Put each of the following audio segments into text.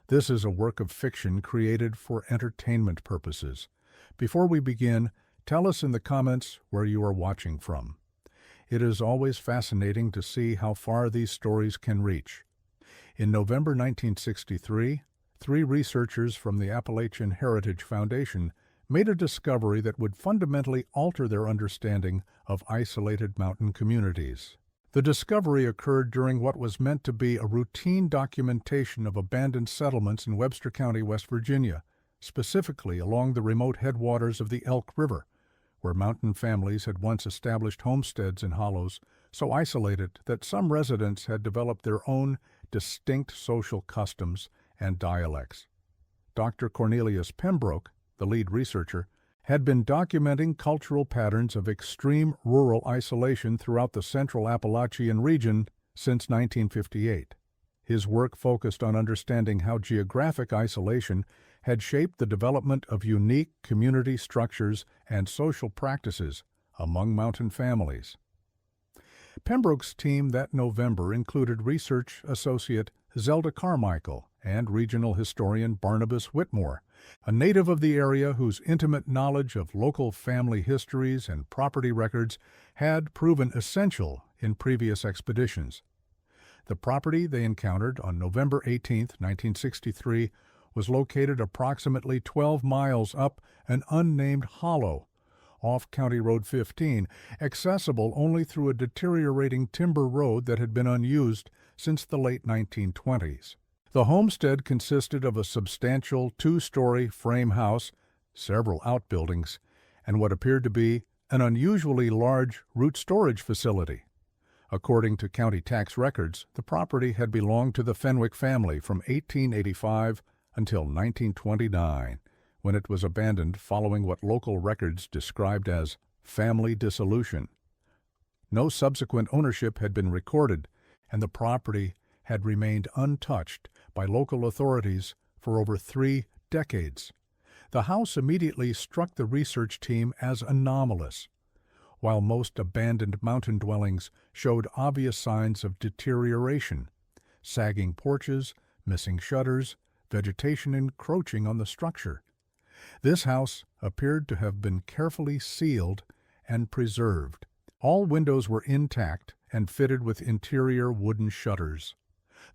This is a work of fiction created for entertainment purposes. Before we begin, tell us in the comments where you are watching from. It is always fascinating to see how far these stories can reach. In November 1963, three researchers from the Appalachian Heritage Foundation made a discovery that would fundamentally alter their understanding of isolated mountain communities. The discovery occurred during what was meant to be a routine documentation of abandoned settlements in Webster County, West Virginia, specifically along the remote headwaters of the Elk River, where mountain families had once established homesteads in hollows so isolated that some residents had developed their own distinct social customs and dialects. Dr. Cornelius Pembroke, the lead researcher, had been documenting cultural patterns of extreme rural isolation throughout the central Appalachian region since 1958. His work focused on understanding how geographic isolation had shaped the development of unique community structures and social practices among mountain families. Pembroke's team that November included research associate Zelda Carmichael and regional historian Barnabas Whitmore, a native of the area whose intimate knowledge of local family histories and property records had proven essential in previous expeditions. The property they encountered on November 18, 1963, was located approximately 12 miles up an unnamed hollow off County Road 15, accessible only through a deteriorating timber road that had been unused since the late 1920s. The homestead consisted of a substantial two-story frame house, several outbuildings, and what appeared to be an unusually large root storage facility. According to county tax records, the property had belonged to the Fenwick family from 1885 until 1929, when it was abandoned following what local records described as family dissolution. No subsequent ownership had been recorded, and the property had remained untouched by local authorities for over 3 decades. The house immediately struck the research team as anomalous. While most abandoned mountain dwellings showed obvious signs of deterioration, sagging porches, missing shutters, vegetation encroaching on the structure, this house appeared to have been carefully sealed and preserved. All windows were intact and fitted with interior wooden shutters.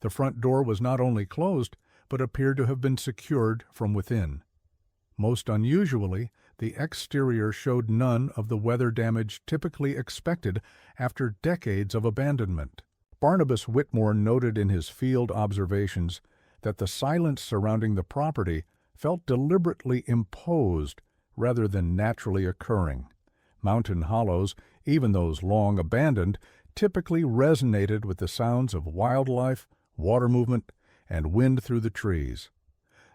The front door was not only closed, but appeared to have been secured from within. Most unusually, the exterior showed none of the weather damage typically expected after decades of abandonment. Barnabas Whitmore noted in his field observations that the silence surrounding the property felt deliberately imposed rather than naturally occurring. Mountain hollows, even those long abandoned, typically resonated with the sounds of wildlife, water movement, and wind through the trees.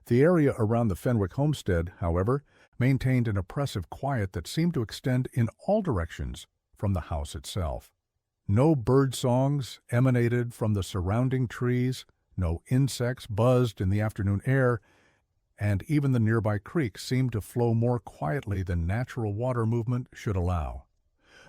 The area around the Fenwick homestead, however, maintained an oppressive quiet that seemed to extend in all directions from the house itself. No bird songs emanated from the surrounding trees, no insects buzzed in the afternoon air, and even the nearby creek seemed to flow more quietly than natural water movement should allow.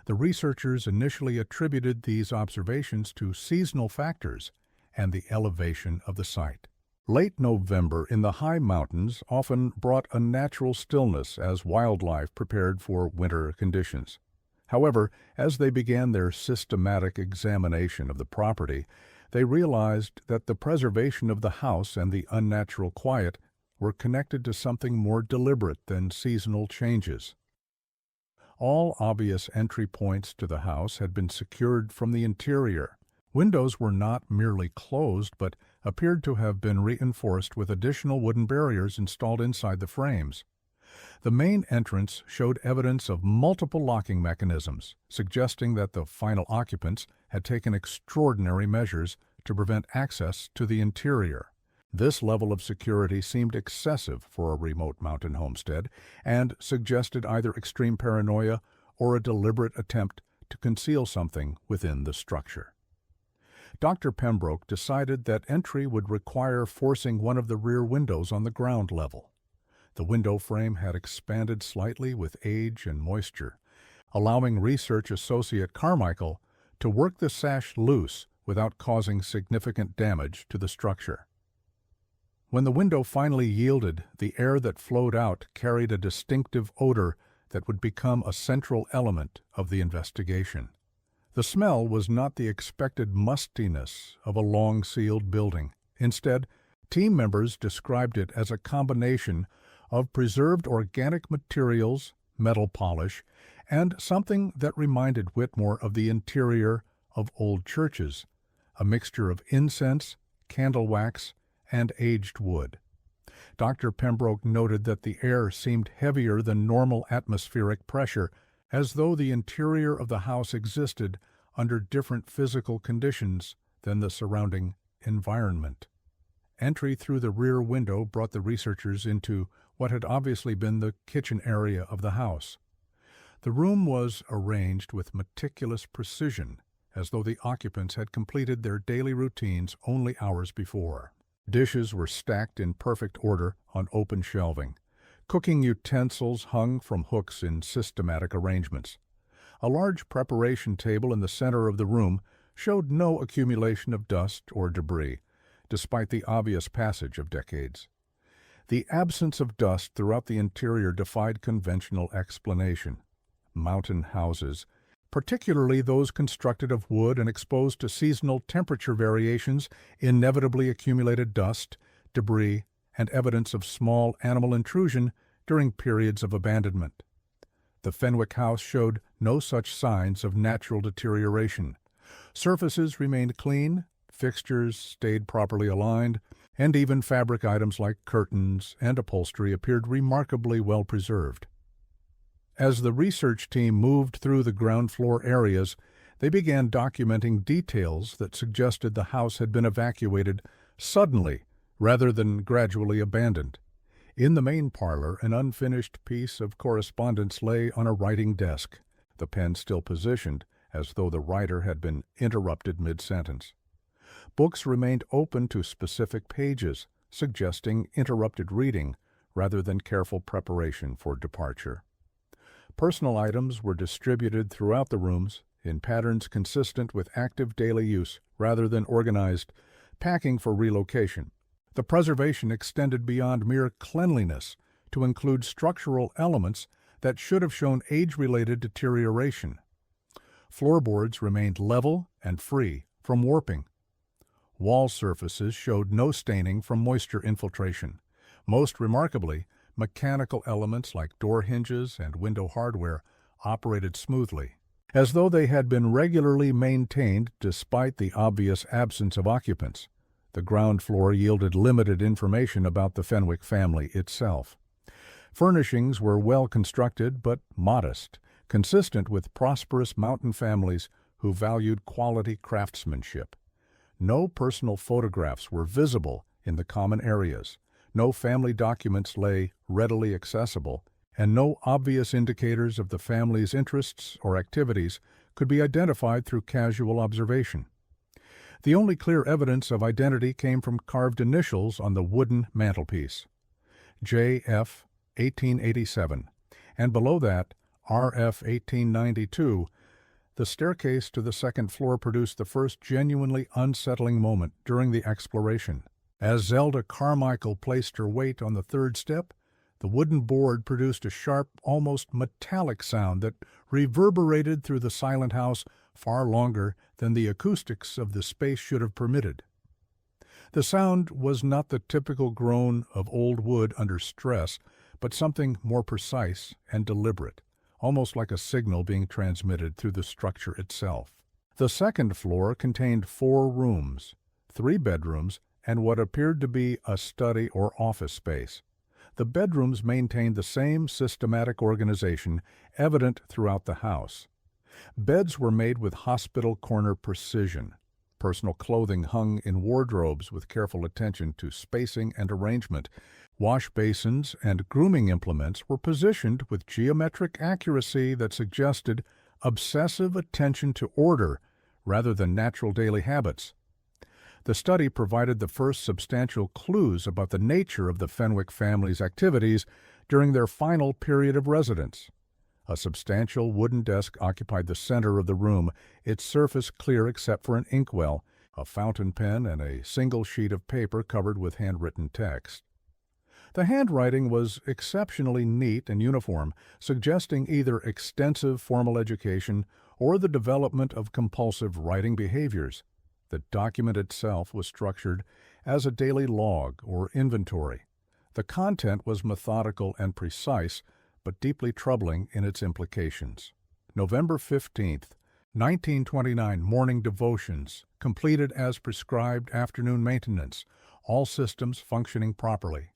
The researchers initially attributed these observations to seasonal factors and the elevation of the site. Late November in the high mountains often brought a natural stillness as wildlife prepared for winter conditions. However, as they began their systematic examination of the property, they realized that the preservation of the house and the unnatural quiet were connected to something more deliberate than seasonal changes. All obvious entry points to the house had been secured from the interior. Windows were not merely closed, but appeared to have been reinforced with additional wooden barriers installed inside the frames. The main entrance showed evidence of multiple locking mechanisms, suggesting that the final occupants had taken extraordinary measures to prevent access to the interior. This level of security seemed excessive for a remote mountain homestead and suggested either extreme paranoia or a deliberate attempt to conceal something within the structure. Dr. Pembroke decided that entry would require forcing one of the rear windows on the ground level. The window frame had expanded slightly with age and moisture, allowing research associate Carmichael to work the sash loose without causing significant damage to the structure. When the window finally yielded, the air that flowed out carried a distinctive odor that would become a central element of the investigation. The smell was not the expected mustiness of a long-sealed building. Instead, team members described it as a combination of preserved organic materials, metal polish, and something that reminded Whitmore of the interior of old churches, a mixture of incense, candle wax, and aged wood. Dr. Pembroke noted that the air seemed heavier than normal atmospheric pressure, as though the interior of the house existed under different physical conditions than the surrounding environment. Entry through the rear window brought the researchers into what had obviously been the kitchen area of the house. The room was arranged with meticulous precision, as though the occupants had completed their daily routines only hours before. Dishes were stacked in perfect order on open shelving. Cooking utensils hung from hooks in systematic arrangements. A large preparation table in the center of the room showed no accumulation of dust or debris, despite the obvious passage of decades. The absence of dust throughout the interior defied conventional explanation. Mountain houses, particularly those constructed of wood and exposed to seasonal temperature variations, inevitably accumulated dust, debris, and evidence of small animal intrusion during periods of abandonment. The Fenwick house showed no such signs of natural deterioration. Surfaces remained clean, fixtures stayed properly aligned, and even fabric items like curtains and upholstery appeared remarkably well preserved. As the research team moved through the ground floor areas, they began documenting details that suggested the house had been evacuated suddenly rather than gradually abandoned. In the main parlor, an unfinished piece of correspondence lay on a writing desk, the pen still positioned as though the writer had been interrupted mid-sentence. Books remained open to specific pages, suggesting interrupted reading rather than careful preparation for departure. Personal items were distributed throughout the rooms in patterns consistent with active daily use rather than organized packing for relocation. The preservation extended beyond mere cleanliness to include structural elements that should have shown age-related deterioration. Floorboards remained level and free from warping. Wall surfaces showed no staining from moisture infiltration. Most remarkably, mechanical elements like door hinges and window hardware operated smoothly, as though they had been regularly maintained despite the obvious absence of occupants. The ground floor yielded limited information about the Fenwick family itself. Furnishings were well constructed but modest, consistent with prosperous mountain families who valued quality craftsmanship. No personal photographs were visible in the common areas. No family documents lay readily accessible, and no obvious indicators of the family's interests or activities could be identified through casual observation. The only clear evidence of identity came from carved initials on the wooden mantelpiece. J.F. 1887, and below that, R.F. 1892. The staircase to the second floor produced the first genuinely unsettling moment during the exploration. As Zelda Carmichael placed her weight on the third step, the wooden board produced a sharp, almost metallic sound that reverberated through the silent house far longer than the acoustics of the space should have permitted. The sound was not the typical groan of old wood under stress, but something more precise and deliberate, almost like a signal being transmitted through the structure itself. The second floor contained 4 rooms, 3 bedrooms, and what appeared to be a study or office space. The bedrooms maintained the same systematic organization evident throughout the house. Beds were made with hospital corner precision. Personal clothing hung in wardrobes with careful attention to spacing and arrangement. Wash basins and grooming implements were positioned with geometric accuracy that suggested obsessive attention to order rather than natural daily habits. The study provided the first substantial clues about the nature of the Fenwick family's activities during their final period of residence. A substantial wooden desk occupied the center of the room, its surface clear except for an inkwell, a fountain pen, and a single sheet of paper covered with handwritten text. The handwriting was exceptionally neat and uniform, suggesting either extensive formal education or the development of compulsive writing behaviors. The document itself was structured as a daily log or inventory. The content was methodical and precise, but deeply troubling in its implications. November 15th, 1929, morning devotions, completed as prescribed afternoon maintenance, all systems functioning properly.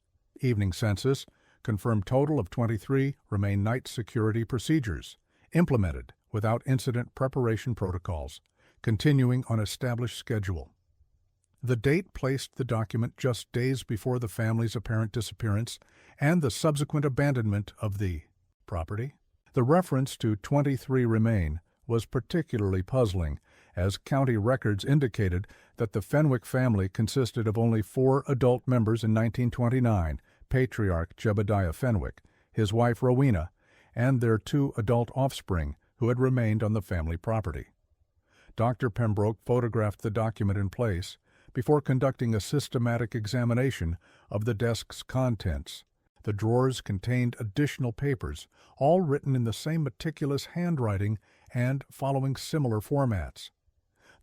Evening census, confirmed total of 23, remain night security procedures, implemented without incident preparation protocols, continuing on established schedule. The date placed the document just days before the family's apparent disappearance and the subsequent abandonment of the property. The reference to 23 remain was particularly puzzling, as county records indicated that the Fenwick family consisted of only 4 adult members in 1929, patriarch Jebediah Fenwick, his wife Rowena, and their 2 adult offspring who had remained on the family property. Dr. Pembroke photographed the document in place before conducting a systematic examination of the desk's contents. The drawers contained additional papers, all written in the same meticulous handwriting and following similar formats.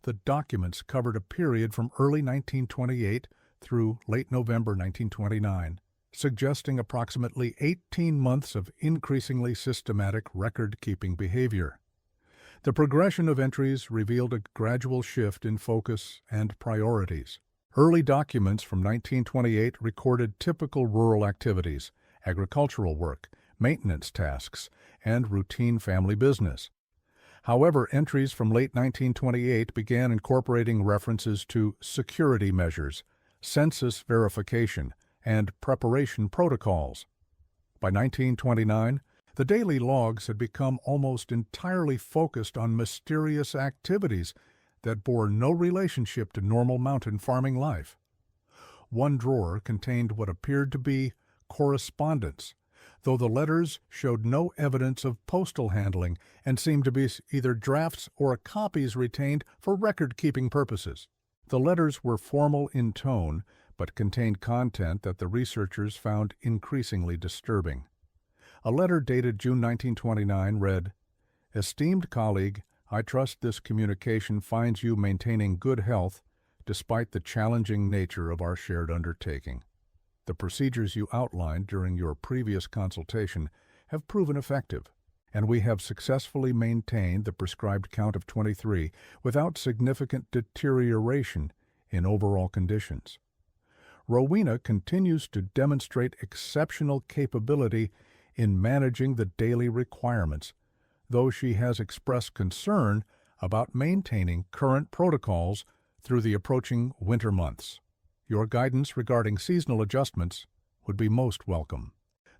The documents covered a period from early 1928 through late November 1929, suggesting approximately 18 months of increasingly systematic record-keeping behavior. The progression of entries revealed a gradual shift in focus and priorities. Early documents from 1928 recorded typical rural activities, agricultural work, maintenance tasks, and routine family business. However, entries from late 1928 began incorporating references to security measures, census verification, and preparation protocols. By 1929, the daily logs had become almost entirely focused on mysterious activities that bore no relationship to normal mountain farming life. One drawer contained what appeared to be correspondence, though the letters showed no evidence of postal handling and seemed to be either drafts or copies retained for record-keeping purposes. The letters were formal in tone, but contained content that the researchers found increasingly disturbing. A letter dated June 1929 read, "Esteemed colleague, I trust this communication finds you maintaining good health despite the challenging nature of our shared undertaking. The procedures you outlined during your previous consultation have proven effective, and we have successfully maintained the prescribed count of 23 without significant deterioration in overall conditions. Rowena continues to demonstrate exceptional capability in managing the daily requirements, though she has expressed concern about maintaining current protocols through the approaching winter months. Your guidance regarding seasonal adjustments would be most welcome."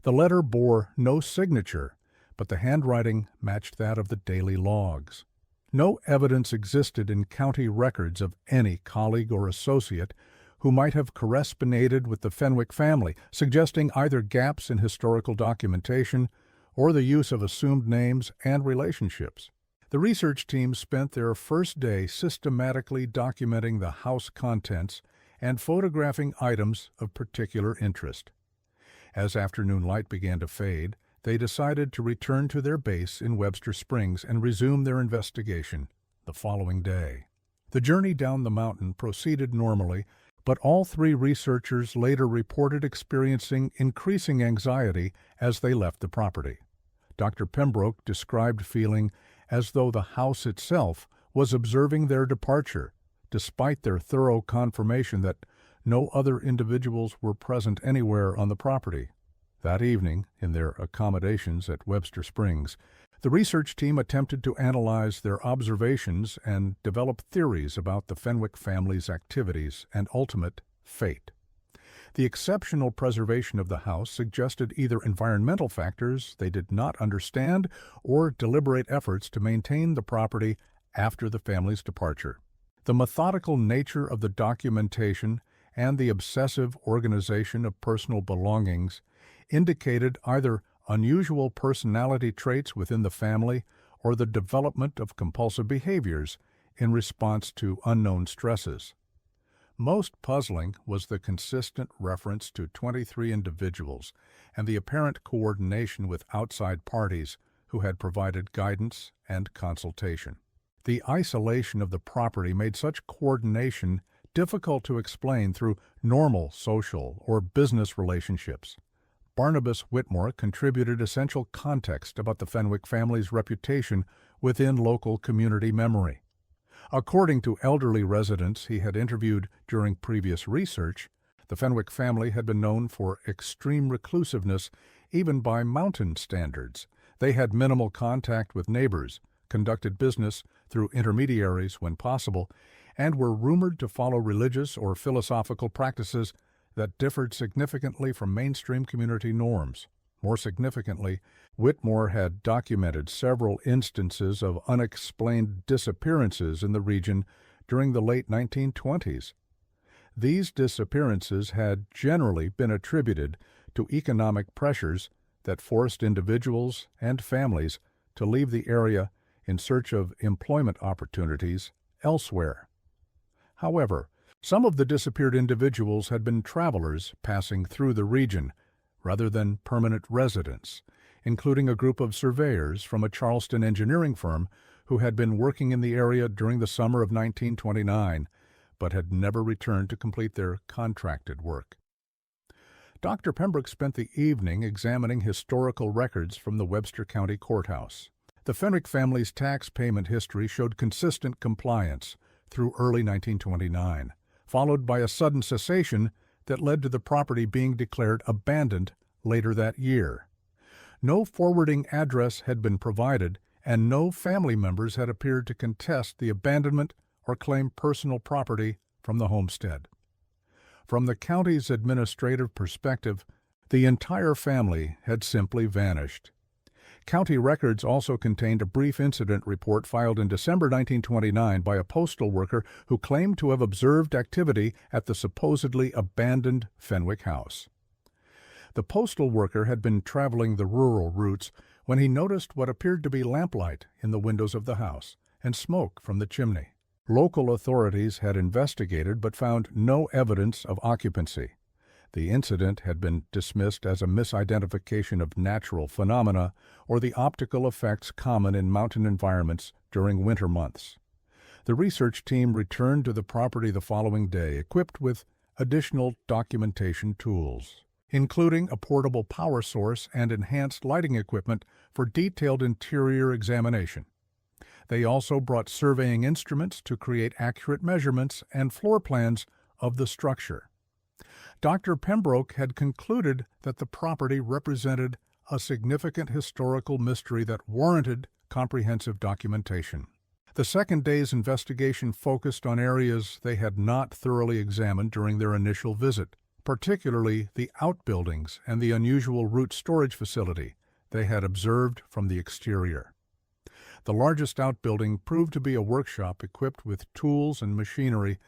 The letter bore no signature, but the handwriting matched that of the daily logs. No evidence existed in county records of any colleague or associate who might have corresponded with the Fenwick family, suggesting either gaps in historical documentation or the use of assumed names and relationships. The research team spent their first day systematically documenting the house contents and photographing items of particular interest. As afternoon light began to fade, they decided to return to their base in Webster Springs and resume their investigation the following day. The journey down the mountain proceeded normally, but all 3 researchers later reported experiencing increasing anxiety as they left the property. Dr. Pembroke described feeling as though the house itself was observing their departure, despite their thorough confirmation that no other individuals were present anywhere on the property. That evening, in their accommodations at Webster Springs, the research team attempted to analyze their observations and develop theories about the Fenwick family's activities and ultimate fate. The exceptional preservation of the house suggested either environmental factors they did not understand or deliberate efforts to maintain the property after the family's departure. The methodical nature of the documentation and the obsessive organization of personal belongings indicated either unusual personality traits within the family or the development of compulsive behaviors in response to unknown stresses. Most puzzling was the consistent reference to 23 individuals and the apparent coordination with outside parties who had provided guidance and consultation. The isolation of the property made such coordination difficult to explain through normal social or business relationships. Barnabas Whitmore contributed essential context about the Fenwick family's reputation within local community memory. According to elderly residents he had interviewed during previous research, the Fenwick family had been known for extreme reclusiveness even by mountain standards. They had minimal contact with neighbors, conducted business through intermediaries when possible, and were rumored to follow religious or philosophical practices that differed significantly from mainstream community norms. More significantly, Whitmore had documented several instances of unexplained disappearances in the region during the late 1920s. These disappearances had generally been attributed to economic pressures that forced individuals and families to leave the area in search of employment opportunities elsewhere. However, some of the disappeared individuals had been travelers passing through the region rather than permanent residents, including a group of surveyors from a Charleston engineering firm who had been working in the area during the summer of 1929 but had never returned to complete their contracted work. Dr. Pembroke spent the evening examining historical records from the Webster County Courthouse. The Fenwick family's tax payment history showed consistent compliance through early 1929, followed by a sudden cessation that led to the property being declared abandoned later that year. No forwarding address had been provided, and no family members had appeared to contest the abandonment or claim personal property from the homestead. From the county's administrative perspective, the entire family had simply vanished. County records also contained a brief incident report filed in December 1929 by a postal worker who claimed to have observed activity at the supposedly abandoned Fenwick house. The postal worker had been traveling the rural routes when he noticed what appeared to be lamplight in the windows of the house and smoke from the chimney. Local authorities had investigated but found no evidence of occupancy. The incident had been dismissed as a misidentification of natural phenomena or the optical effects common in mountain environments during winter months. The research team returned to the property the following day equipped with additional documentation tools, including a portable power source and enhanced lighting equipment for detailed interior examination. They also brought surveying instruments to create accurate measurements and floor plans of the structure. Dr. Pembroke had concluded that the property represented a significant historical mystery that warranted comprehensive documentation. The second day's investigation focused on areas they had not thoroughly examined during their initial visit, particularly the outbuildings and the unusual root storage facility they had observed from the exterior. The largest outbuilding proved to be a workshop equipped with tools and machinery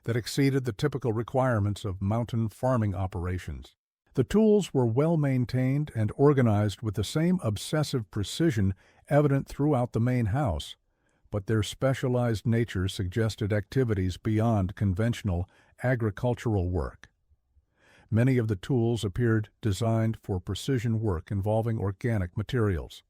that exceeded the typical requirements of mountain farming operations. The tools were well maintained and organized with the same obsessive precision evident throughout the main house, but their specialized nature suggested activities beyond conventional agricultural work. Many of the tools appeared designed for precision work involving organic materials.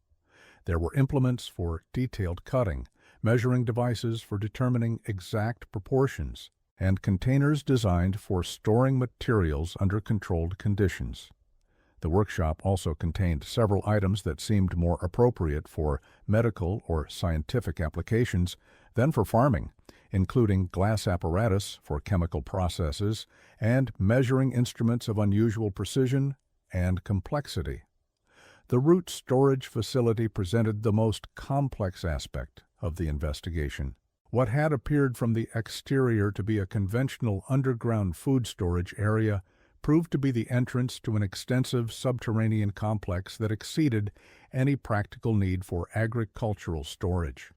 There were implements for detailed cutting, measuring devices for determining exact proportions, and containers designed for storing materials under controlled conditions. The workshop also contained several items that seemed more appropriate for medical or scientific applications than for farming, including glass apparatus for chemical processes and measuring instruments of unusual precision and complexity. The root storage facility presented the most complex aspect of the investigation. What had appeared from the exterior to be a conventional underground food storage area proved to be the entrance to an extensive subterranean complex that exceeded any practical need for agricultural storage.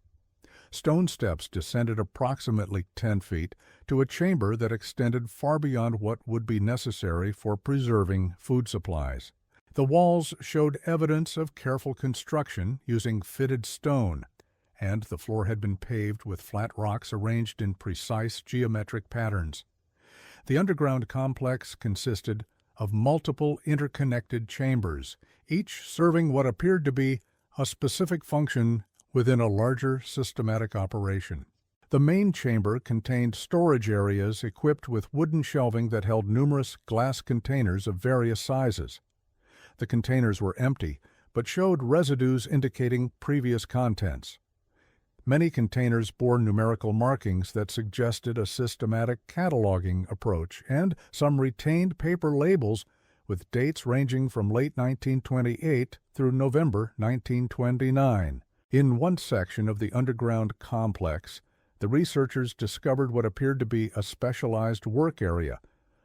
Stone steps descended approximately 10 feet to a chamber that extended far beyond what would be necessary for preserving food supplies. The walls showed evidence of careful construction using fitted stone, and the floor had been paved with flat rocks arranged in precise geometric patterns. The underground complex consisted of multiple interconnected chambers, each serving what appeared to be a specific function within a larger systematic operation. The main chamber contained storage areas equipped with wooden shelving that held numerous glass containers of various sizes. The containers were empty, but showed residues indicating previous contents. Many containers bore numerical markings that suggested a systematic cataloging approach, and some retained paper labels with dates ranging from late 1928 through November 1929. In one section of the underground complex, the researchers discovered what appeared to be a specialized work area.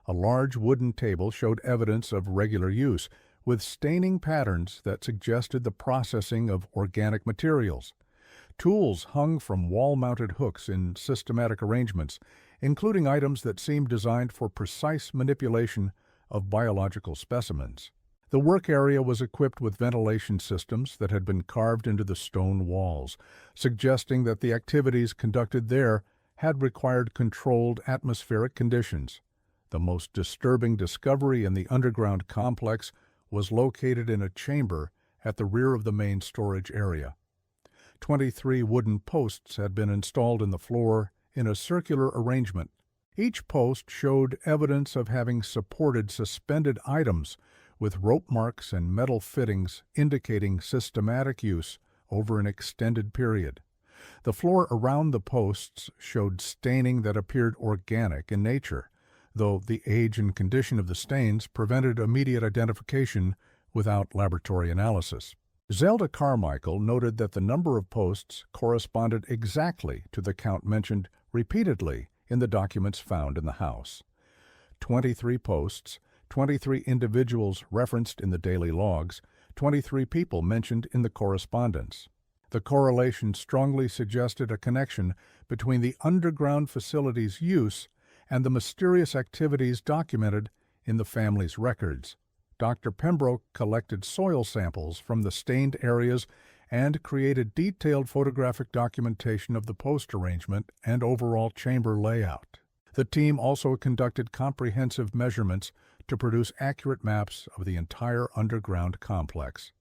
A large wooden table showed evidence of regular use, with staining patterns that suggested the processing of organic materials. Tools hung from wall-mounted hooks in systematic arrangements, including items that seemed designed for precise manipulation of biological specimens. The work area was equipped with ventilation systems that had been carved into the stone walls, suggesting that the activities conducted there had required controlled atmospheric conditions. The most disturbing discovery in the underground complex was located in a chamber at the rear of the main storage area. 23 wooden posts had been installed in the floor in a circular arrangement. Each post showed evidence of having supported suspended items, with rope marks and metal fittings indicating systematic use over an extended period. The floor around the posts showed staining that appeared organic in nature, though the age and condition of the stains prevented immediate identification without laboratory analysis. Zelda Carmichael noted that the number of posts corresponded exactly to the count mentioned repeatedly in the documents found in the house. 23 posts, 23 individuals referenced in the daily logs, 23 people mentioned in the correspondence. The correlation strongly suggested a connection between the underground facility's use and the mysterious activities documented in the family's records. Dr. Pembroke collected soil samples from the stained areas and created detailed photographic documentation of the post arrangement and overall chamber layout. The team also conducted comprehensive measurements to produce accurate maps of the entire underground complex.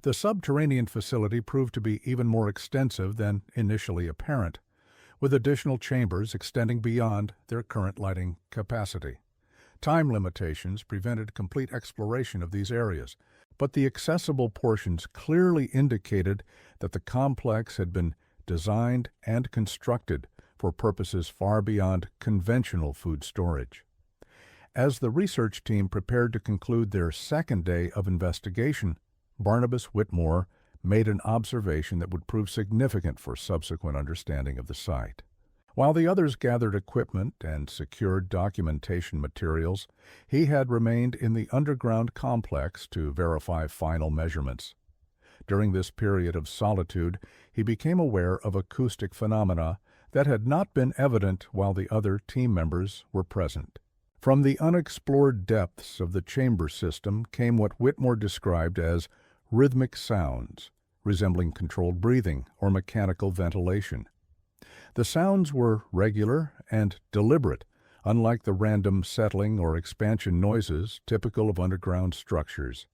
The subterranean facility proved to be even more extensive than initially apparent, with additional chambers extending beyond their current lighting capacity. Time limitations prevented complete exploration of these areas, but the accessible portions clearly indicated that the complex had been designed and constructed for purposes far beyond conventional food storage. As the research team prepared to conclude their second day of investigation, Barnabas Whitmore made an observation that would prove significant for subsequent understanding of the site. While the others gathered equipment and secured documentation materials, he had remained in the underground complex to verify final measurements. During this period of solitude, he became aware of acoustic phenomena that had not been evident while the other team members were present. From the unexplored depths of the chamber system came what Whitmore described as rhythmic sounds, resembling controlled breathing or mechanical ventilation. The sounds were regular and deliberate, unlike the random settling or expansion noises typical of underground structures.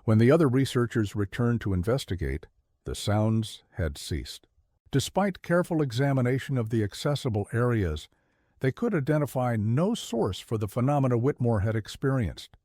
When the other researchers returned to investigate, the sounds had ceased. Despite careful examination of the accessible areas, they could identify no source for the phenomena Whitmore had experienced.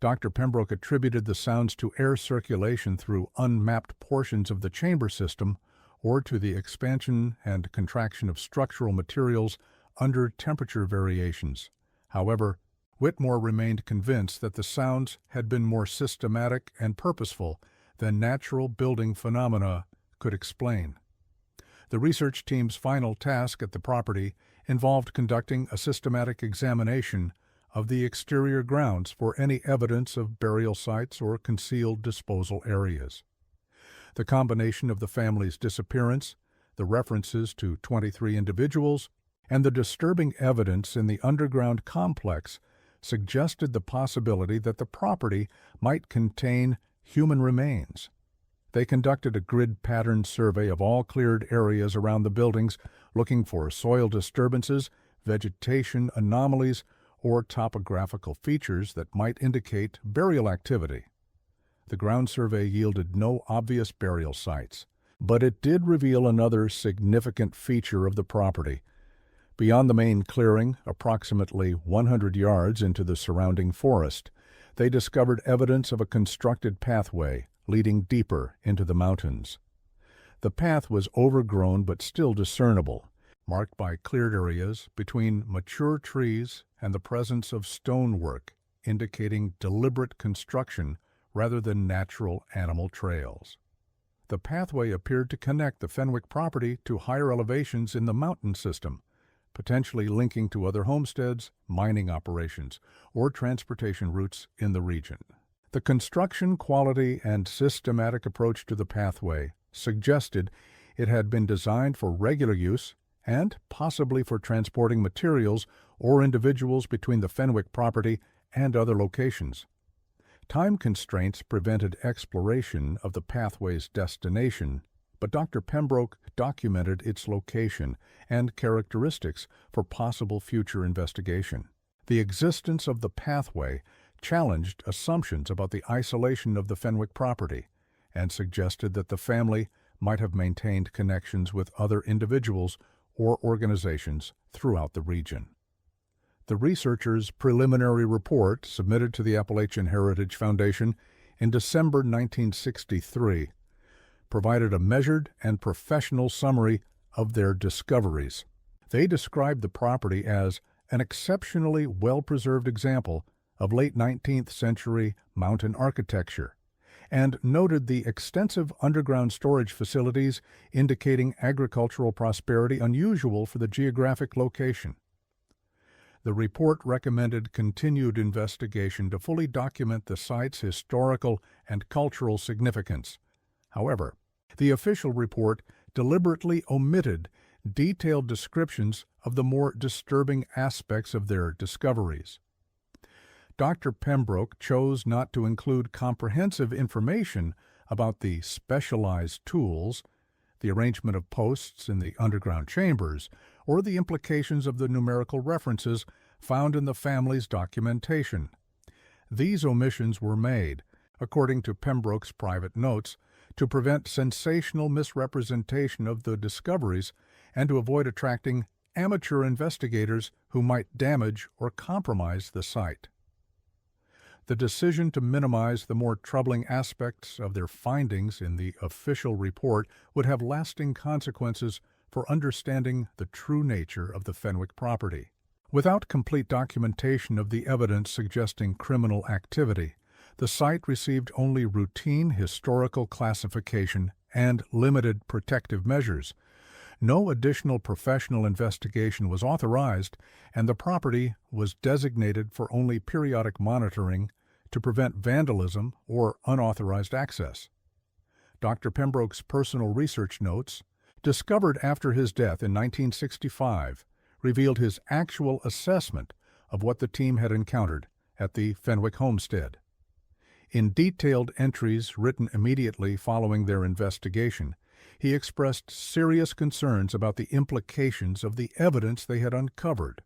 Dr. Pembroke attributed the sounds to air circulation through unmapped portions of the chamber system, or to the expansion and contraction of structural materials under temperature variations. However, Whitmore remained convinced that the sounds had been more systematic and purposeful than natural building phenomena could explain. The research team's final task at the property involved conducting a systematic examination of the exterior grounds for any evidence of burial sites or concealed disposal areas. The combination of the family's disappearance, the references to 23 individuals, and the disturbing evidence in the underground complex suggested the possibility that the property might contain human remains. They conducted a grid pattern survey of all cleared areas around the buildings, looking for soil disturbances, vegetation anomalies, or topographical features that might indicate burial activity. The ground survey yielded no obvious burial sites, but it did reveal another significant feature of the property. Beyond the main clearing, approximately 100 yards into the surrounding forest, they discovered evidence of a constructed pathway leading deeper into the mountains. The path was overgrown but still discernible, marked by cleared areas between mature trees and the presence of stonework, indicating deliberate construction rather than natural animal trails. The pathway appeared to connect the Fenwick property to higher elevations in the mountain system, potentially linking to other homesteads, mining operations, or transportation routes in the region. The construction quality and systematic approach to the pathway suggested it had been designed for regular use and possibly for transporting materials or individuals between the Fenwick property and other locations. Time constraints prevented exploration of the pathway's destination, but Dr. Pembroke documented its location and characteristics for possible future investigation. The existence of the pathway challenged assumptions about the isolation of the Fenwick property and suggested that the family might have maintained connections with other individuals or organizations throughout the region. The researchers' preliminary report, submitted to the Appalachian Heritage Foundation in December 1963, provided a measured and professional summary of their discoveries. They described the property as an exceptionally well-preserved example of late 19th century mountain architecture, and noted the extensive underground storage facilities indicating agricultural prosperity unusual for the geographic location. The report recommended continued investigation to fully document the site's historical and cultural significance. However, the official report deliberately omitted detailed descriptions of the more disturbing aspects of their discoveries. Dr. Pembroke chose not to include comprehensive information about the specialized tools, the arrangement of posts in the underground chambers, or the implications of the numerical references found in the family's documentation. These omissions were made, according to Pembroke's private notes, to prevent sensational misrepresentation of the discoveries and to avoid attracting amateur investigators who might damage or compromise the site. The decision to minimize the more troubling aspects of their findings in the official report would have lasting consequences for understanding the true nature of the Fenwick property. Without complete documentation of the evidence suggesting criminal activity, the site received only routine historical classification and limited protective measures. No additional professional investigation was authorized, and the property was designated for only periodic monitoring to prevent vandalism or unauthorized access. Dr. Pembroke's personal research notes, discovered after his death in 1965, revealed his actual assessment of what the team had encountered at the Fenwick homestead. In detailed entries written immediately following their investigation, he expressed serious concerns about the implications of the evidence they had uncovered.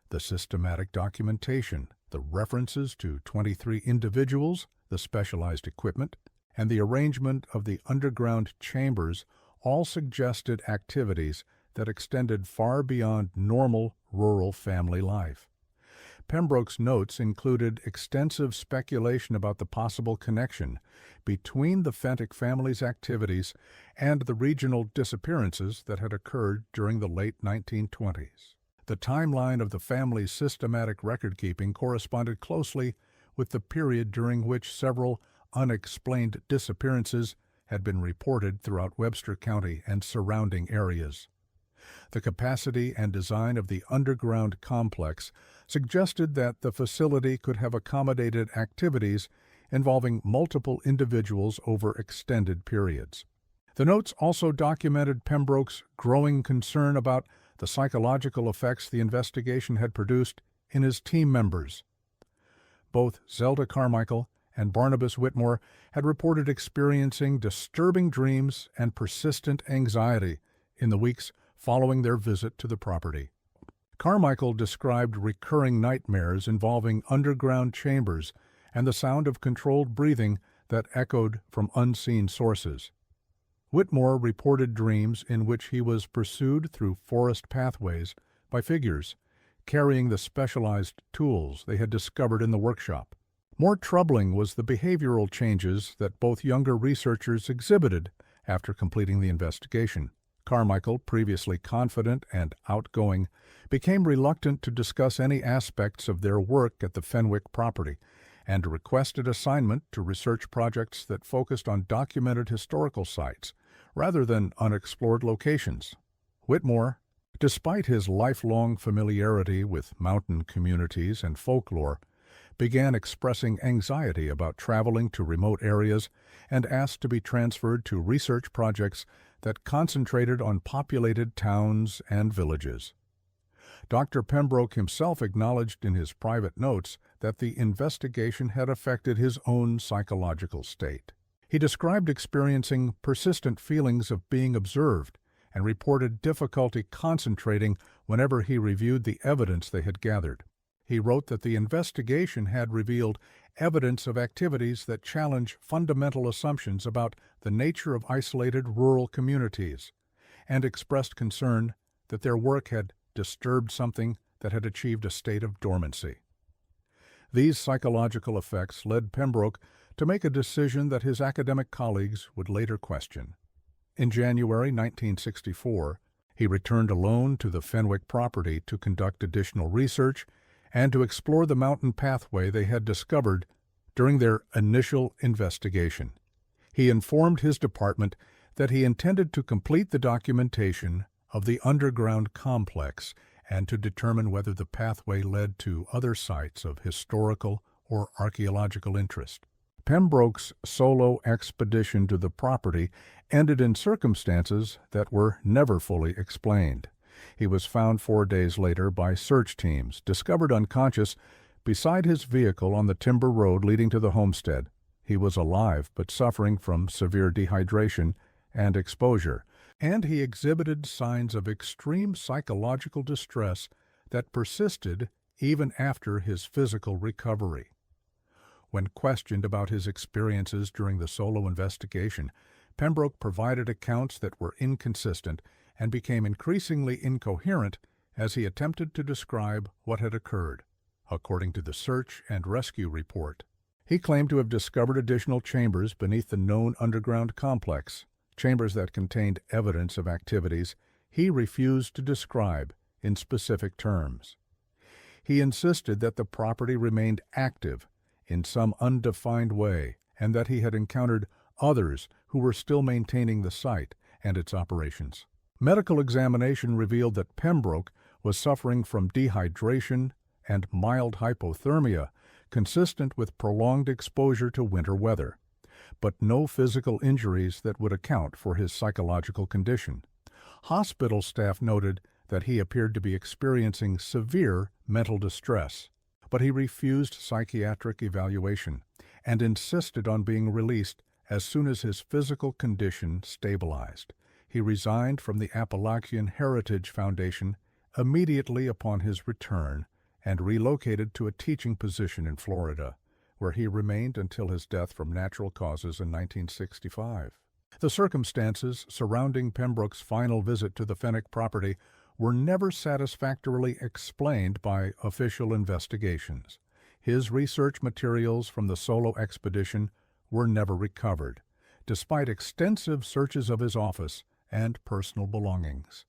The systematic documentation, the references to 23 individuals, the specialized equipment, and the arrangement of the underground chambers all suggested activities that extended far beyond normal rural family life. Pembroke's notes included extensive speculation about the possible connection between the Fenwick family's activities and the regional disappearances that had occurred during the late 1920s. The timeline of the family's systematic record-keeping corresponded closely with the period during which several unexplained disappearances had been reported throughout Webster County and surrounding areas. The capacity and design of the underground complex suggested that the facility could have accommodated activities involving multiple individuals over extended periods. The notes also documented Pembroke's growing concern about the psychological effects the investigation had produced in his team members. Both Zelda Carmichael and Barnabas Whitmore had reported experiencing disturbing dreams and persistent anxiety in the weeks following their visit to the property. Carmichael described recurring nightmares involving underground chambers and the sound of controlled breathing that echoed from unseen sources. Whitmore reported dreams in which he was pursued through forest pathways by figures carrying the specialized tools they had discovered in the workshop. More troubling was the behavioral changes that both younger researchers exhibited after completing the investigation. Carmichael, previously confident and outgoing, became reluctant to discuss any aspects of their work at the Fenwick property and requested assignment to research projects that focused on documented historical sites rather than unexplored locations. Whitmore, despite his lifelong familiarity with mountain communities and folklore, began expressing anxiety about traveling to remote areas and asked to be transferred to research projects that concentrated on populated towns and villages. Dr. Pembroke himself acknowledged in his private notes that the investigation had affected his own psychological state. He described experiencing persistent feelings of being observed and reported difficulty concentrating whenever he reviewed the evidence they had gathered. He wrote that the investigation had revealed evidence of activities that challenge fundamental assumptions about the nature of isolated rural communities, and expressed concern that their work had disturbed something that had achieved a state of dormancy. These psychological effects led Pembroke to make a decision that his academic colleagues would later question. In January 1964, he returned alone to the Fenwick property to conduct additional research and to explore the mountain pathway they had discovered during their initial investigation. He informed his department that he intended to complete the documentation of the underground complex and to determine whether the pathway led to other sites of historical or archaeological interest. Pembroke's solo expedition to the property ended in circumstances that were never fully explained. He was found 4 days later by search teams, discovered unconscious beside his vehicle on the timber road leading to the homestead. He was alive but suffering from severe dehydration and exposure, and he exhibited signs of extreme psychological distress that persisted even after his physical recovery. When questioned about his experiences during the solo investigation, Pembroke provided accounts that were inconsistent and became increasingly incoherent as he attempted to describe what had occurred. According to the search and rescue report, he claimed to have discovered additional chambers beneath the known underground complex, chambers that contained evidence of activities he refused to describe in specific terms. He insisted that the property remained active in some undefined way and that he had encountered others who were still maintaining the site and its operations. Medical examination revealed that Pembroke was suffering from dehydration and mild hypothermia consistent with prolonged exposure to winter weather, but no physical injuries that would account for his psychological condition. Hospital staff noted that he appeared to be experiencing severe mental distress, but he refused psychiatric evaluation and insisted on being released as soon as his physical condition stabilized. He resigned from the Appalachian Heritage Foundation immediately upon his return and relocated to a teaching position in Florida, where he remained until his death from natural causes in 1965. The circumstances surrounding Pembroke's final visit to the Fenwick property were never satisfactorily explained by official investigations. His research materials from the solo expedition were never recovered, despite extensive searches of his office and personal belongings.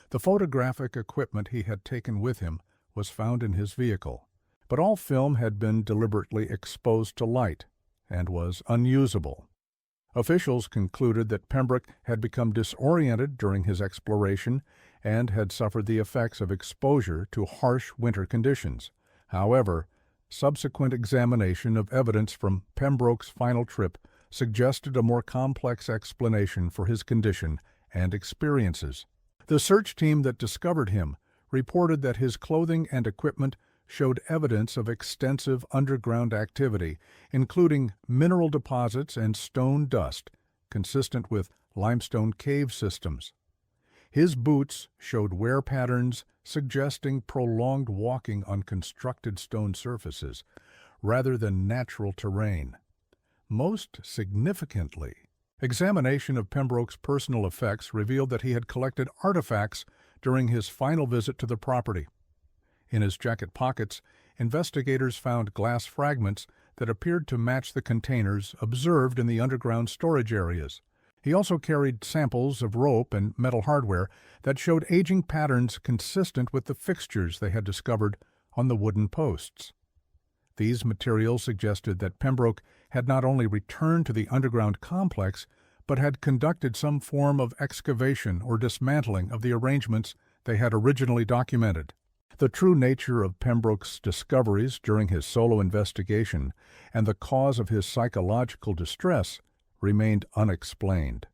The photographic equipment he had taken with him was found in his vehicle, but all film had been deliberately exposed to light and was unusable. Officials concluded that Pembroke had become disoriented during his exploration and had suffered the effects of exposure to harsh winter conditions. However, subsequent examination of evidence from Pembroke's final trip suggested a more complex explanation for his condition and experiences. The search team that discovered him reported that his clothing and equipment showed evidence of extensive underground activity, including mineral deposits and stone dust, consistent with limestone cave systems. His boots showed wear patterns suggesting prolonged walking on constructed stone surfaces, rather than natural terrain. Most significantly, examination of Pembroke's personal effects revealed that he had collected artifacts during his final visit to the property. In his jacket pockets, investigators found glass fragments that appeared to match the containers observed in the underground storage areas. He also carried samples of rope and metal hardware that showed aging patterns consistent with the fixtures they had discovered on the wooden posts. These materials suggested that Pembroke had not only returned to the underground complex, but had conducted some form of excavation or dismantling of the arrangements they had originally documented. The true nature of Pembroke's discoveries during his solo investigation and the cause of his psychological distress remained unexplained.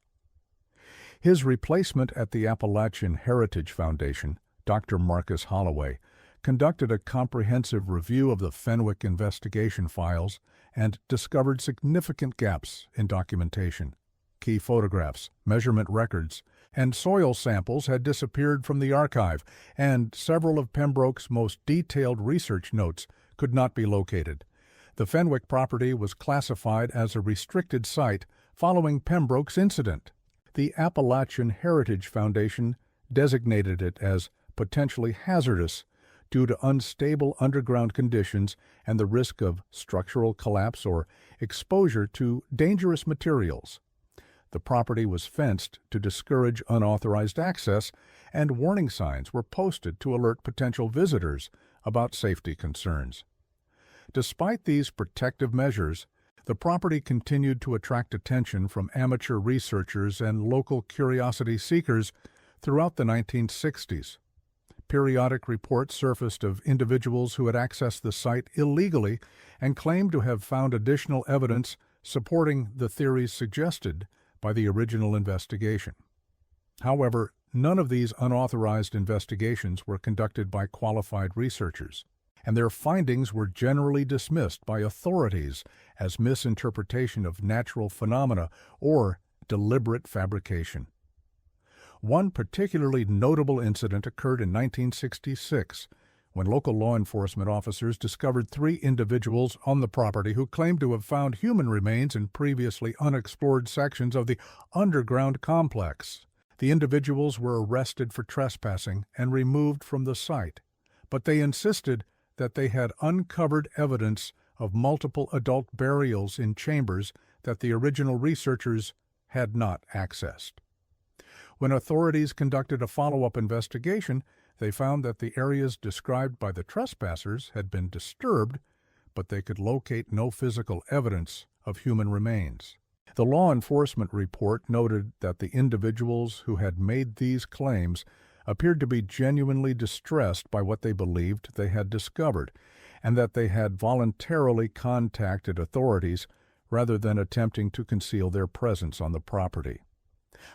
His replacement at the Appalachian Heritage Foundation, Dr. Marcus Holloway, conducted a comprehensive review of the Fenwick investigation files and discovered significant gaps in documentation. Key photographs, measurement records, and soil samples had disappeared from the archive, and several of Pembroke's most detailed research notes could not be located. The Fenwick property was classified as a restricted site following Pembroke's incident. The Appalachian Heritage Foundation designated it as potentially hazardous due to unstable underground conditions and the risk of structural collapse or exposure to dangerous materials. The property was fenced to discourage unauthorized access, and warning signs were posted to alert potential visitors about safety concerns. Despite these protective measures, the property continued to attract attention from amateur researchers and local curiosity seekers throughout the 1960s. Periodic reports surfaced of individuals who had accessed the site illegally and claimed to have found additional evidence supporting the theories suggested by the original investigation. However, none of these unauthorized investigations were conducted by qualified researchers, and their findings were generally dismissed by authorities as misinterpretation of natural phenomena or deliberate fabrication. One particularly notable incident occurred in 1966, when local law enforcement officers discovered 3 individuals on the property who claimed to have found human remains in previously unexplored sections of the underground complex. The individuals were arrested for trespassing and removed from the site, but they insisted that they had uncovered evidence of multiple adult burials in chambers that the original researchers had not accessed. When authorities conducted a follow-up investigation, they found that the areas described by the trespassers had been disturbed, but they could locate no physical evidence of human remains. The law enforcement report noted that the individuals who had made these claims appeared to be genuinely distressed by what they believed they had discovered, and that they had voluntarily contacted authorities rather than attempting to conceal their presence on the property.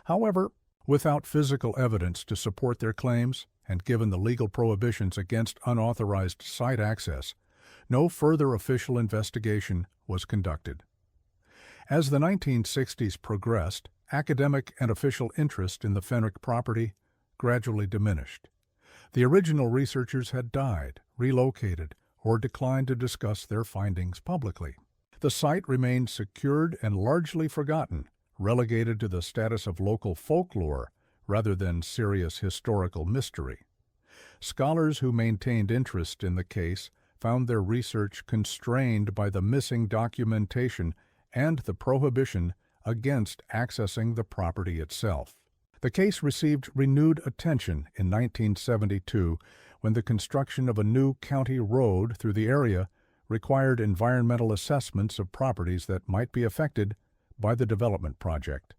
However, without physical evidence to support their claims, and given the legal prohibitions against unauthorized site access, no further official investigation was conducted. As the 1960s progressed, academic and official interest in the Fenwick property gradually diminished. The original researchers had died, relocated, or declined to discuss their findings publicly. The site remained secured and largely forgotten, relegated to the status of local folklore rather than serious historical mystery. Scholars who maintained interest in the case found their research constrained by the missing documentation and the prohibition against accessing the property itself. The case received renewed attention in 1972 when the construction of a new county road through the area required environmental assessments of properties that might be affected by the development project.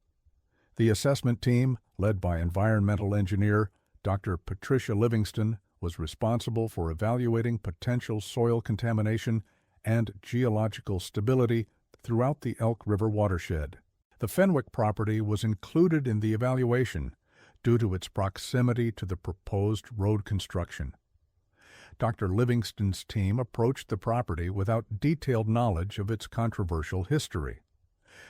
The assessment team, led by environmental engineer Dr. Patricia Livingston, was responsible for evaluating potential soil contamination and geological stability throughout the Elk River watershed. The Fenwick property was included in the evaluation due to its proximity to the proposed road construction. Dr. Livingston's team approached the property without detailed knowledge of its controversial history.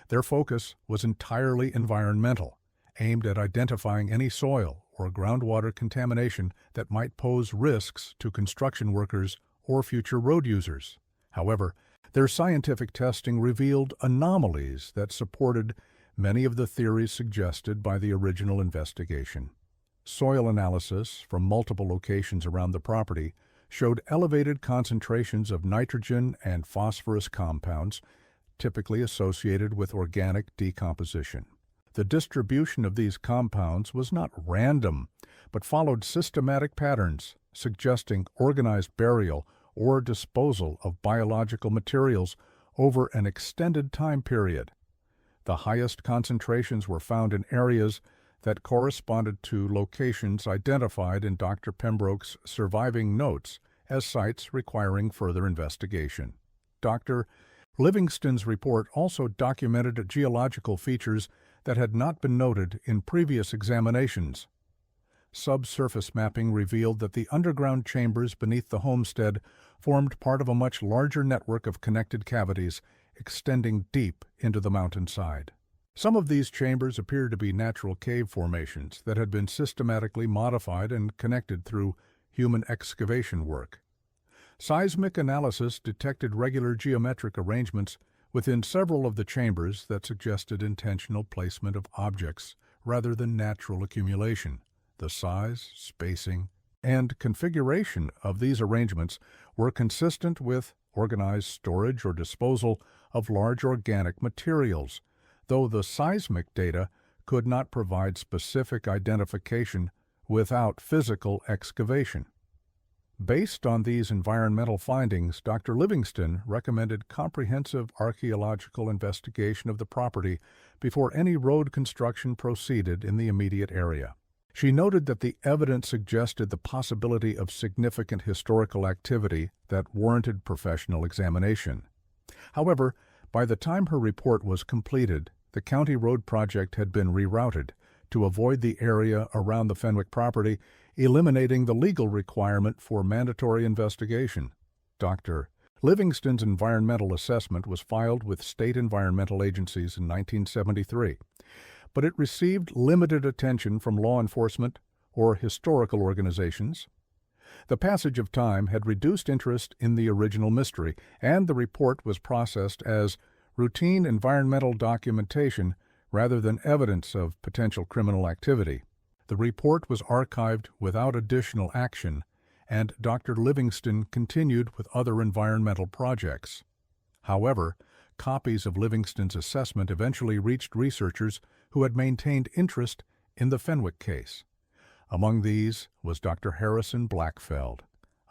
Their focus was entirely environmental, aimed at identifying any soil or groundwater contamination that might pose risks to construction workers or future road users. However, their scientific testing revealed anomalies that supported many of the theories suggested by the original investigation. Soil analysis from multiple locations around the property showed elevated concentrations of nitrogen and phosphorus compounds, typically associated with organic decomposition. The distribution of these compounds was not random, but followed systematic patterns, suggesting organized burial or disposal of biological materials over an extended time period. The highest concentrations were found in areas that corresponded to locations identified in Dr. Pembroke's surviving notes as sites requiring further investigation. Dr. Livingston's report also documented geological features that had not been noted in previous examinations. Subsurface mapping revealed that the underground chambers beneath the homestead formed part of a much larger network of connected cavities extending deep into the mountainside. Some of these chambers appeared to be natural cave formations that had been systematically modified and connected through human excavation work. Seismic analysis detected regular geometric arrangements within several of the chambers that suggested intentional placement of objects rather than natural accumulation. The size, spacing, and configuration of these arrangements were consistent with organized storage or disposal of large organic materials, though the seismic data could not provide specific identification without physical excavation. Based on these environmental findings, Dr. Livingston recommended comprehensive archaeological investigation of the property before any road construction proceeded in the immediate area. She noted that the evidence suggested the possibility of significant historical activity that warranted professional examination. However, by the time her report was completed, the county road project had been rerouted to avoid the area around the Fenwick property, eliminating the legal requirement for mandatory investigation. Dr. Livingston's environmental assessment was filed with state environmental agencies in 1973, but it received limited attention from law enforcement or historical organizations. The passage of time had reduced interest in the original mystery, and the report was processed as routine environmental documentation rather than evidence of potential criminal activity. The report was archived without additional action, and Dr. Livingston continued with other environmental projects. However, copies of Livingston's assessment eventually reached researchers who had maintained interest in the Fenwick case. Among these was Dr. Harrison Blackfeld,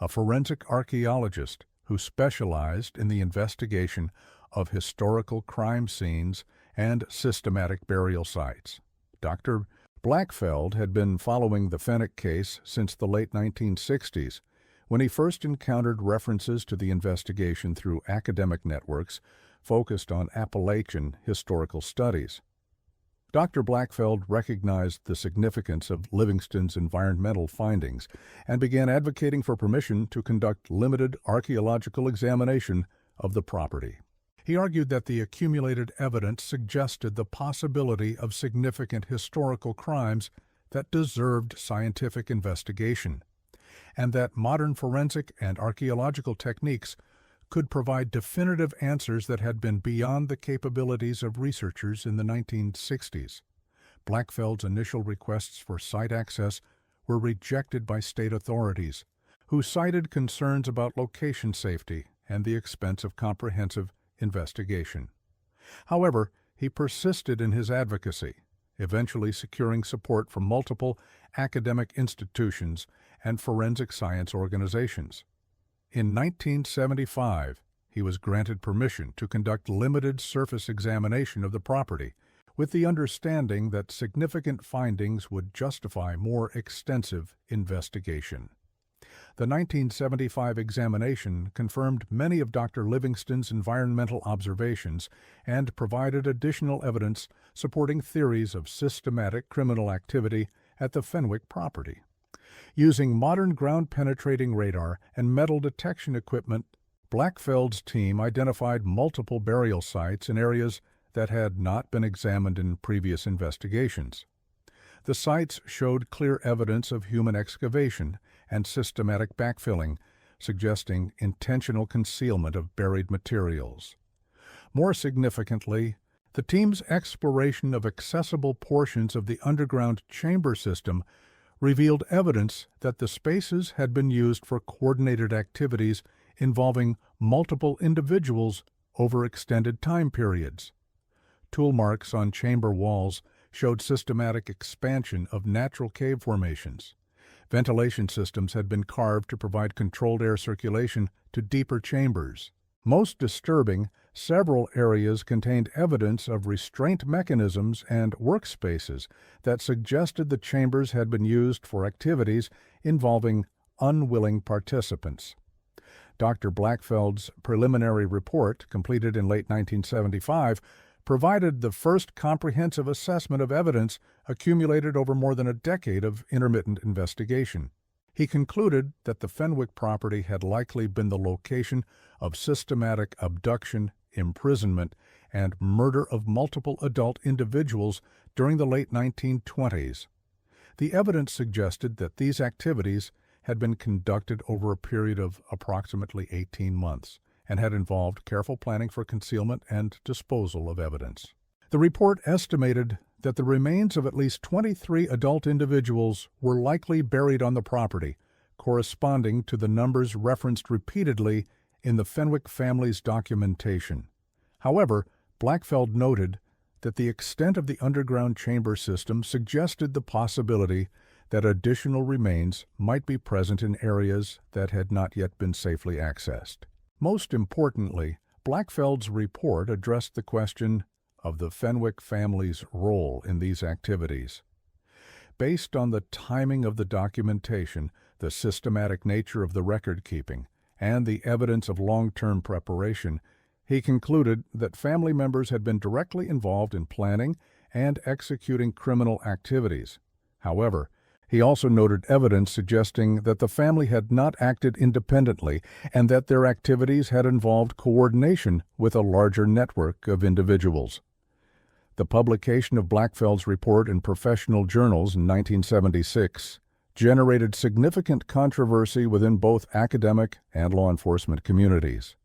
a forensic archaeologist who specialized in the investigation of historical crime scenes and systematic burial sites. Dr. Blackfeld had been following the Fenwick case since the late 1960s, when he first encountered references to the investigation through academic networks focused on Appalachian historical studies. Dr. Blackfeld recognized the significance of Livingston's environmental findings and began advocating for permission to conduct limited archaeological examination of the property. He argued that the accumulated evidence suggested the possibility of significant historical crimes that deserved scientific investigation, and that modern forensic and archaeological techniques could provide definitive answers that had been beyond the capabilities of researchers in the 1960s. Blackfeld's initial requests for site access were rejected by state authorities, who cited concerns about location safety and the expense of comprehensive investigation. However, he persisted in his advocacy, eventually securing support from multiple academic institutions and forensic science organizations. In 1975, he was granted permission to conduct limited surface examination of the property, with the understanding that significant findings would justify more extensive investigation. The 1975 examination confirmed many of Dr. Livingston's environmental observations and provided additional evidence supporting theories of systematic criminal activity at the Fenwick property. Using modern ground-penetrating radar and metal detection equipment, Blackfeld's team identified multiple burial sites in areas that had not been examined in previous investigations. The sites showed clear evidence of human excavation and systematic backfilling, suggesting intentional concealment of buried materials. More significantly, the team's exploration of accessible portions of the underground chamber system revealed evidence that the spaces had been used for coordinated activities involving multiple individuals over extended time periods. Tool marks on chamber walls showed systematic expansion of natural cave formations. Ventilation systems had been carved to provide controlled air circulation to deeper chambers. Most disturbing, several areas contained evidence of restraint mechanisms and workspaces that suggested the chambers had been used for activities involving unwilling participants. Dr. Blackfeld's preliminary report, completed in late 1975, provided the first comprehensive assessment of evidence accumulated over more than a decade of intermittent investigation. He concluded that the Fenwick property had likely been the location of systematic abduction, imprisonment, and murder of multiple adult individuals during the late 1920s. The evidence suggested that these activities had been conducted over a period of approximately 18 months and had involved careful planning for concealment and disposal of evidence. The report estimated that the remains of at least 23 adult individuals were likely buried on the property, corresponding to the numbers referenced repeatedly in the Fenwick family's documentation. However, Blackfeld noted that the extent of the underground chamber system suggested the possibility that additional remains might be present in areas that had not yet been safely accessed. Most importantly, Blackfeld's report addressed the question of the Fenwick family's role in these activities. Based on the timing of the documentation, the systematic nature of the record-keeping, and the evidence of long-term preparation, he concluded that family members had been directly involved in planning and executing criminal activities. However, he also noted evidence suggesting that the family had not acted independently and that their activities had involved coordination with a larger network of individuals. The publication of Blackfeld's report in professional journals in 1976 generated significant controversy within both academic and law enforcement communities.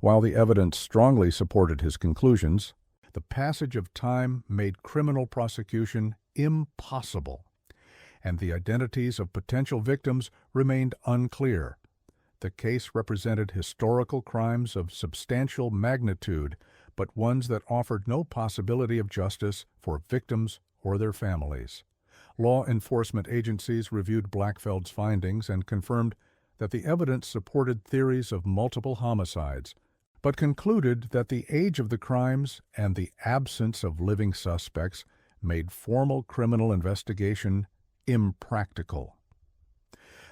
While the evidence strongly supported his conclusions, the passage of time made criminal prosecution impossible, and the identities of potential victims remained unclear. The case represented historical crimes of substantial magnitude, but ones that offered no possibility of justice for victims or their families. Law enforcement agencies reviewed Blackfeld's findings and confirmed that the evidence supported theories of multiple homicides, but concluded that the age of the crimes and the absence of living suspects made formal criminal investigation impractical.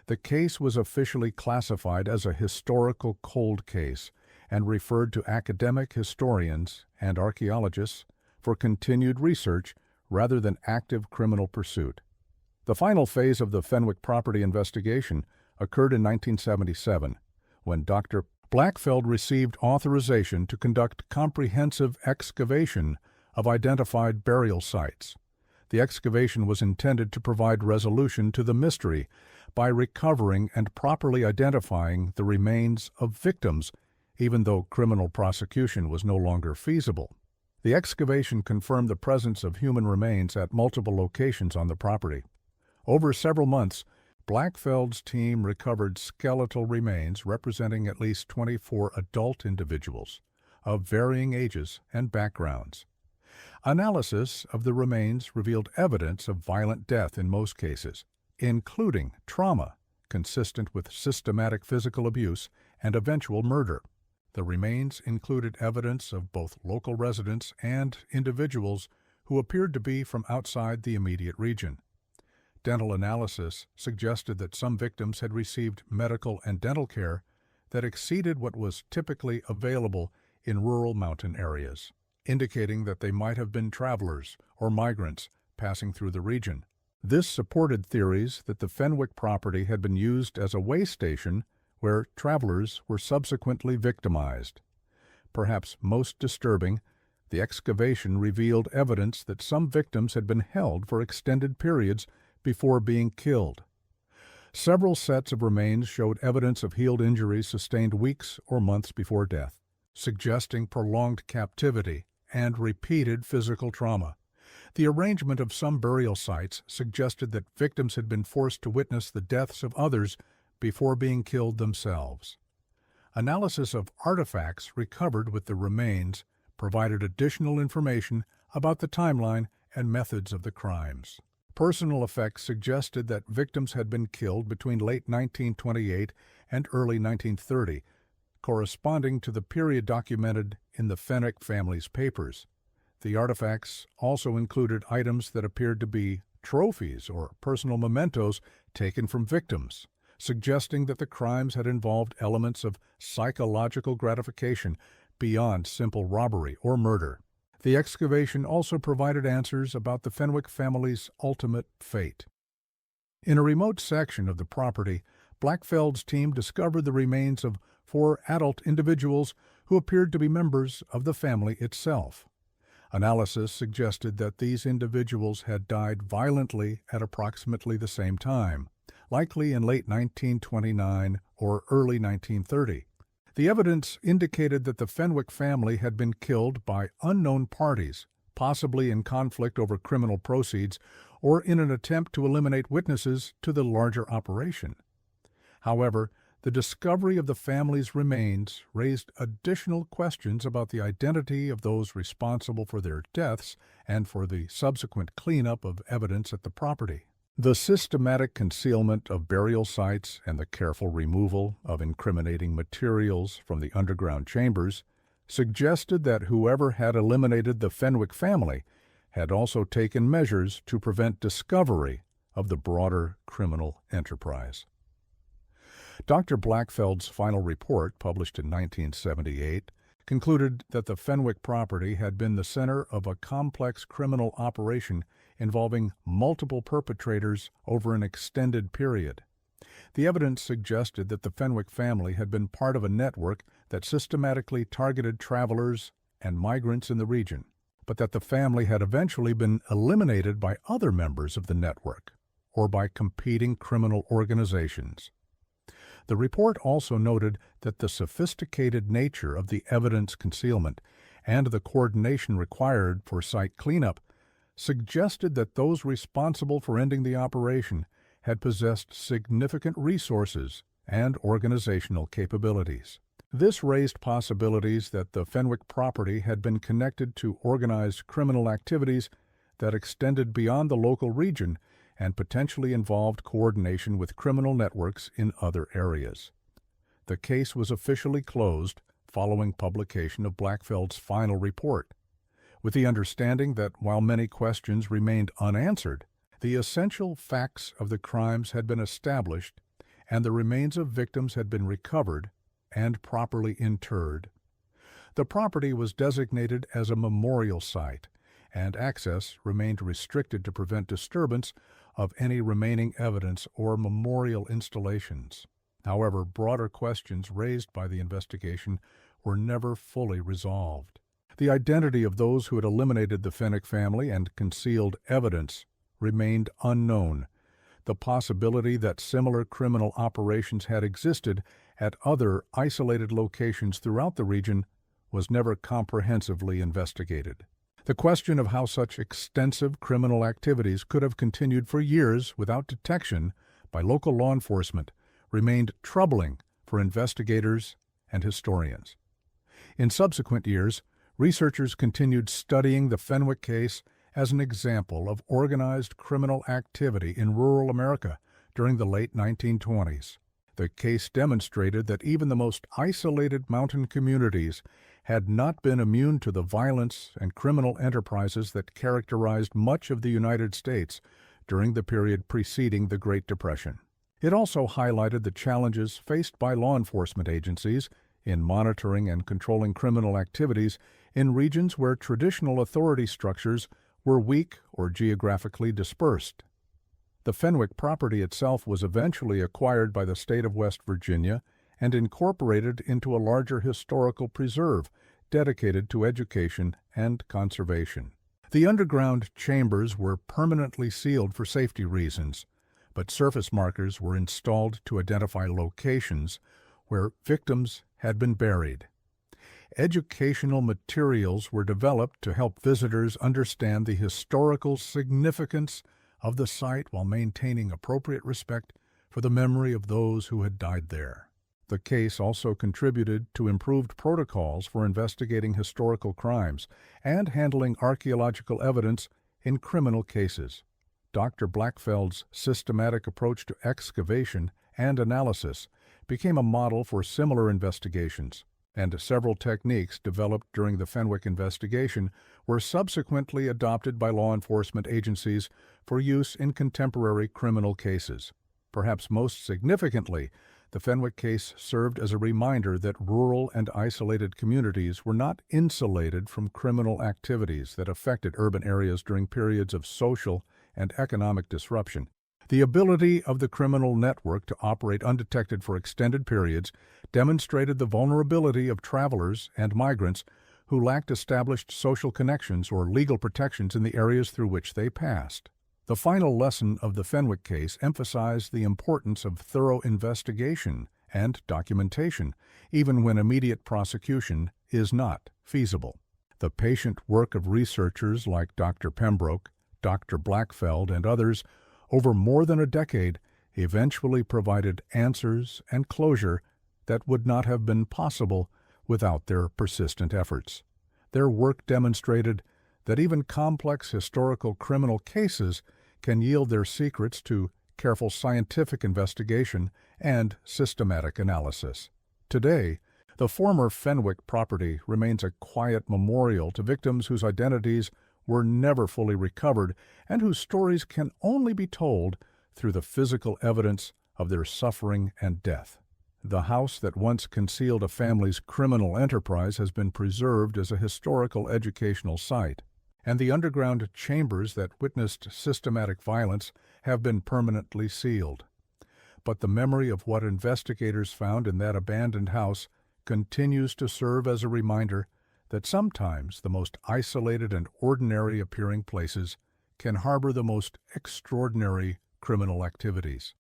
The case was officially classified as a historical cold case and referred to academic historians and archaeologists for continued research rather than active criminal pursuit. The final phase of the Fenwick property investigation occurred in 1977, when Dr. Blackfeld received authorization to conduct comprehensive excavation of identified burial sites. The excavation was intended to provide resolution to the mystery by recovering and properly identifying the remains of victims, even though criminal prosecution was no longer feasible. The excavation confirmed the presence of human remains at multiple locations on the property. Over several months, Blackfeld's team recovered skeletal remains representing at least 24 adult individuals of varying ages and backgrounds. Analysis of the remains revealed evidence of violent death in most cases, including trauma consistent with systematic physical abuse and eventual murder. The remains included evidence of both local residents and individuals who appeared to be from outside the immediate region. Dental analysis suggested that some victims had received medical and dental care that exceeded what was typically available in rural mountain areas, indicating that they might have been travelers or migrants passing through the region. This supported theories that the Fenwick property had been used as a way station where travelers were subsequently victimized. Perhaps most disturbing, the excavation revealed evidence that some victims had been held for extended periods before being killed. Several sets of remains showed evidence of healed injuries sustained weeks or months before death, suggesting prolonged captivity and repeated physical trauma. The arrangement of some burial sites suggested that victims had been forced to witness the deaths of others before being killed themselves. Analysis of artifacts recovered with the remains provided additional information about the timeline and methods of the crimes. Personal effects suggested that victims had been killed between late 1928 and early 1930, corresponding to the period documented in the Fenwick family's papers. The artifacts also included items that appeared to be trophies or personal mementos taken from victims, suggesting that the crimes had involved elements of psychological gratification beyond simple robbery or murder. The excavation also provided answers about the Fenwick family's ultimate fate. In a remote section of the property, Blackfeld's team discovered the remains of 4 adult individuals who appeared to be members of the family itself. Analysis suggested that these individuals had died violently at approximately the same time, likely in late 1929 or early 1930. The evidence indicated that the Fenwick family had been killed by unknown parties, possibly in conflict over criminal proceeds or in an attempt to eliminate witnesses to the larger operation. However, the discovery of the family's remains raised additional questions about the identity of those responsible for their deaths and for the subsequent cleanup of evidence at the property. The systematic concealment of burial sites and the careful removal of incriminating materials from the underground chambers suggested that whoever had eliminated the Fenwick family had also taken measures to prevent discovery of the broader criminal enterprise. Dr. Blackfeld's final report, published in 1978, concluded that the Fenwick property had been the center of a complex criminal operation involving multiple perpetrators over an extended period. The evidence suggested that the Fenwick family had been part of a network that systematically targeted travelers and migrants in the region, but that the family had eventually been eliminated by other members of the network or by competing criminal organizations. The report also noted that the sophisticated nature of the evidence concealment and the coordination required for site cleanup suggested that those responsible for ending the operation had possessed significant resources and organizational capabilities. This raised possibilities that the Fenwick property had been connected to organized criminal activities that extended beyond the local region and potentially involved coordination with criminal networks in other areas. The case was officially closed following publication of Blackfeld's final report, with the understanding that while many questions remained unanswered, the essential facts of the crimes had been established and the remains of victims had been recovered and properly interred. The property was designated as a memorial site, and access remained restricted to prevent disturbance of any remaining evidence or memorial installations. However, broader questions raised by the investigation were never fully resolved. The identity of those who had eliminated the Fenwick family and concealed evidence remained unknown. The possibility that similar criminal operations had existed at other isolated locations throughout the region was never comprehensively investigated. The question of how such extensive criminal activities could have continued for years without detection by local law enforcement remained troubling for investigators and historians. In subsequent years, researchers continued studying the Fenwick case as an example of organized criminal activity in rural America during the late 1920s. The case demonstrated that even the most isolated mountain communities had not been immune to the violence and criminal enterprises that characterized much of the United States during the period preceding the Great Depression. It also highlighted the challenges faced by law enforcement agencies in monitoring and controlling criminal activities in regions where traditional authority structures were weak or geographically dispersed. The Fenwick property itself was eventually acquired by the state of West Virginia and incorporated into a larger historical preserve dedicated to education and conservation. The underground chambers were permanently sealed for safety reasons, but surface markers were installed to identify locations where victims had been buried. Educational materials were developed to help visitors understand the historical significance of the site while maintaining appropriate respect for the memory of those who had died there. The case also contributed to improved protocols for investigating historical crimes and handling archaeological evidence in criminal cases. Dr. Blackfeld's systematic approach to excavation and analysis became a model for similar investigations, and several techniques developed during the Fenwick investigation were subsequently adopted by law enforcement agencies for use in contemporary criminal cases. Perhaps most significantly, the Fenwick case served as a reminder that rural and isolated communities were not insulated from criminal activities that affected urban areas during periods of social and economic disruption. The ability of the criminal network to operate undetected for extended periods demonstrated the vulnerability of travelers and migrants who lacked established social connections or legal protections in the areas through which they passed. The final lesson of the Fenwick case emphasized the importance of thorough investigation and documentation, even when immediate prosecution is not feasible. The patient work of researchers like Dr. Pembroke, Dr. Blackfeld, and others over more than a decade eventually provided answers and closure that would not have been possible without their persistent efforts. Their work demonstrated that even complex historical criminal cases can yield their secrets to careful scientific investigation and systematic analysis. Today, the former Fenwick property remains a quiet memorial to victims whose identities were never fully recovered and whose stories can only be told through the physical evidence of their suffering and death. The house that once concealed a family's criminal enterprise has been preserved as a historical educational site, and the underground chambers that witnessed systematic violence have been permanently sealed. But the memory of what investigators found in that abandoned house continues to serve as a reminder that sometimes the most isolated and ordinary appearing places can harbor the most extraordinary criminal activities.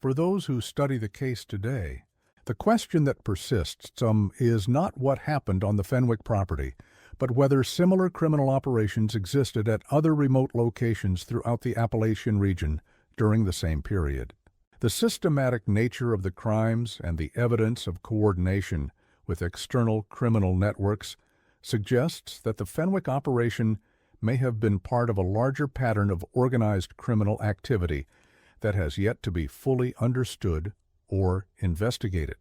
For those who study the case today, the question that persists is not what happened on the Fenwick property, but whether similar criminal operations existed at other remote locations throughout the Appalachian region during the same period. The systematic nature of the crimes and the evidence of coordination with external criminal networks suggests that the Fenwick operation may have been part of a larger pattern of organized criminal activity that has yet to be fully understood or investigated.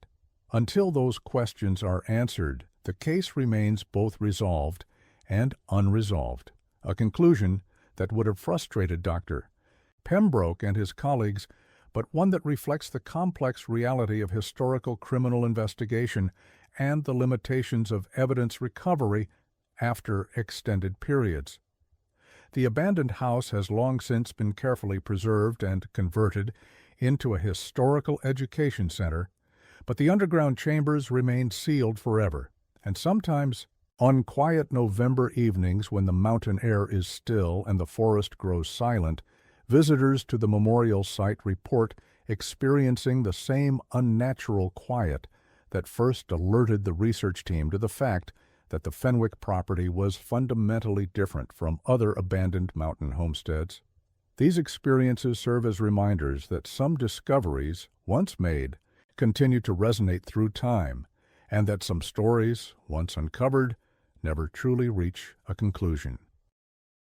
Until those questions are answered, the case remains both resolved and unresolved, a conclusion that would have frustrated Dr. Pembroke and his colleagues, but one that reflects the complex reality of historical criminal investigation and the limitations of evidence recovery after extended periods. The abandoned house has long since been carefully preserved and converted into a historical education center, but the underground chambers remain sealed forever, and sometimes, on quiet November evenings when the mountain air is still and the forest grows silent, visitors to the memorial site report experiencing the same unnatural quiet that first alerted the research team to the fact that the Fenwick property was fundamentally different from other abandoned mountain homesteads. These experiences serve as reminders that some discoveries, once made, continue to resonate through time, and that some stories, once uncovered, never truly reach a conclusion.